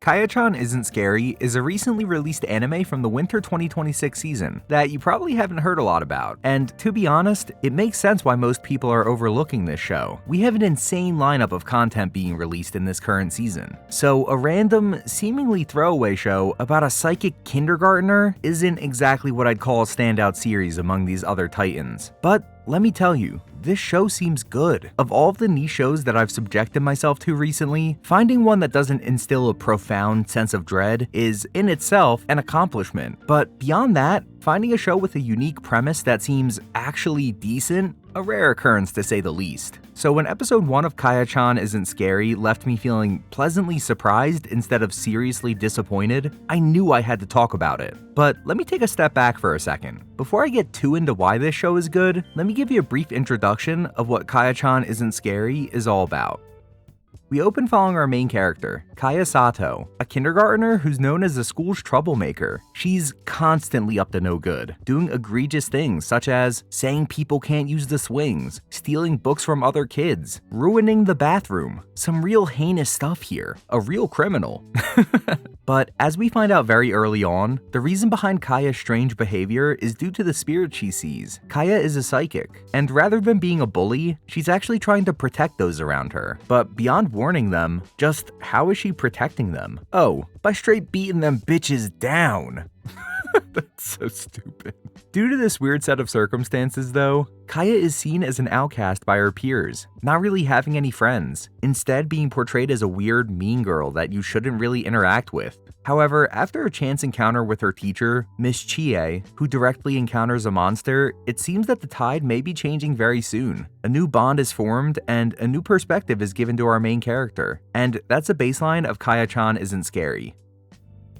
Kaya-chan Isn't Scary is a recently released anime from the winter 2026 season that you probably haven't heard a lot about. And to be honest, it makes sense why most people are overlooking this show. We have an insane lineup of content being released in this current season. So a random, seemingly throwaway show about a psychic kindergartner isn't exactly what I'd call a standout series among these other titans. But let me tell you, this show seems good. Of all of the niche shows that I've subjected myself to recently, finding one that doesn't instill a profound sense of dread is, in itself, an accomplishment. But beyond that, finding a show with a unique premise that seems actually decent, a rare occurrence to say the least. So when episode 1 of Kaya-chan Isn't Scary left me feeling pleasantly surprised instead of seriously disappointed, I knew I had to talk about it. But let me take a step back for a second. Before I get too into why this show is good, let me give you a brief introduction of what Kaya-chan Isn't Scary is all about. We open following our main character, Kaya Sato, a kindergartner who's known as the school's troublemaker. She's constantly up to no good, doing egregious things such as saying people can't use the swings, stealing books from other kids, ruining the bathroom. Some real heinous stuff here, a real criminal. But as we find out very early on, the reason behind Kaya's strange behavior is due to the spirit she sees. Kaya is a psychic, and rather than being a bully, she's actually trying to protect those around her. But beyond warning them, just how is she protecting them? Oh, by straight beating them bitches down. That's so stupid. Due to this weird set of circumstances though, Kaya is seen as an outcast by her peers, not really having any friends, instead being portrayed as a weird, mean girl that you shouldn't really interact with. However, after a chance encounter with her teacher, Miss Chie, who directly encounters a monster, it seems that the tide may be changing very soon. A new bond is formed, and a new perspective is given to our main character. And that's a baseline of Kaya-chan Isn't Scary.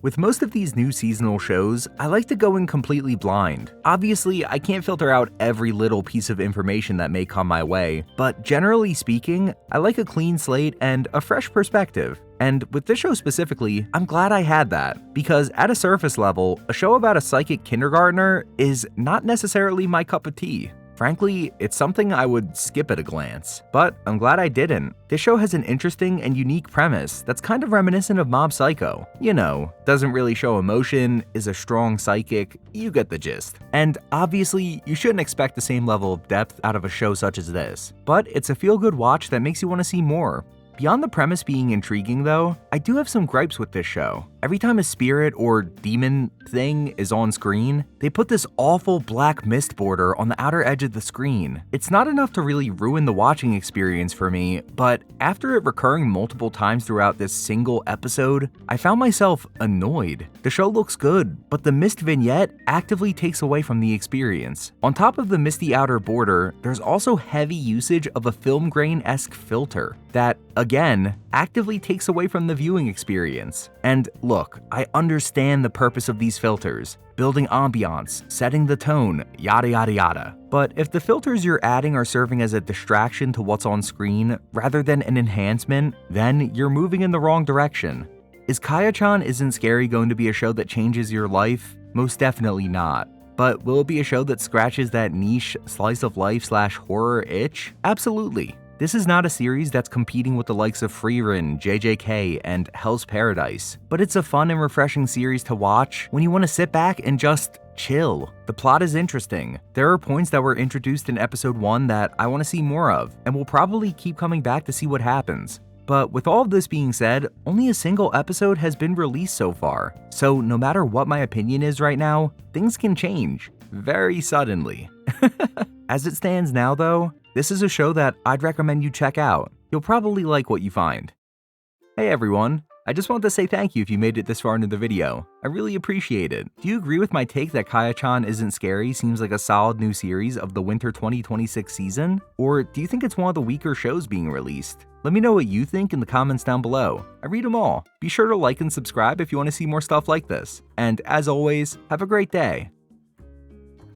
With most of these new seasonal shows, I like to go in completely blind. Obviously, I can't filter out every little piece of information that may come my way, but generally speaking, I like a clean slate and a fresh perspective. And with this show specifically, I'm glad I had that, because at a surface level, a show about a psychic kindergartner is not necessarily my cup of tea. Frankly, it's something I would skip at a glance, but I'm glad I didn't. This show has an interesting and unique premise that's kind of reminiscent of Mob Psycho. You know, doesn't really show emotion, is a strong psychic, you get the gist. And obviously, you shouldn't expect the same level of depth out of a show such as this, but it's a feel-good watch that makes you want to see more. Beyond the premise being intriguing though, I do have some gripes with this show. Every time a spirit or demon thing is on screen, they put this awful black mist border on the outer edge of the screen. It's not enough to really ruin the watching experience for me, but after it recurring multiple times throughout this single episode, I found myself annoyed. The show looks good, but the mist vignette actively takes away from the experience. On top of the misty outer border, there's also heavy usage of a film grain-esque filter that, again, actively takes away from the viewing experience. And look, I understand the purpose of these filters, building ambiance, setting the tone, yada yada yada. But if the filters you're adding are serving as a distraction to what's on screen rather than an enhancement, then you're moving in the wrong direction. Is Kaya-chan Isn't Scary going to be a show that changes your life? Most definitely not. But will it be a show that scratches that niche slice of life / horror itch? Absolutely. This is not a series that's competing with the likes of Frieren, JJK, and Hell's Paradise, but it's a fun and refreshing series to watch when you want to sit back and just chill. The plot is interesting. There are points that were introduced in episode 1 that I want to see more of, and will probably keep coming back to see what happens. But with all of this being said, only a single episode has been released so far, so no matter what my opinion is right now, things can change very suddenly. As it stands now though, this is a show that I'd recommend you check out. You'll probably like what you find. Hey everyone, I just want to say thank you if you made it this far into the video. I really appreciate it. Do you agree with my take that Kaya-chan Isn't Scary seems like a solid new series of the winter 2026 season? Or do you think it's one of the weaker shows being released? Let me know what you think in the comments down below. I read them all. Be sure to like and subscribe if you want to see more stuff like this. And as always, have a great day.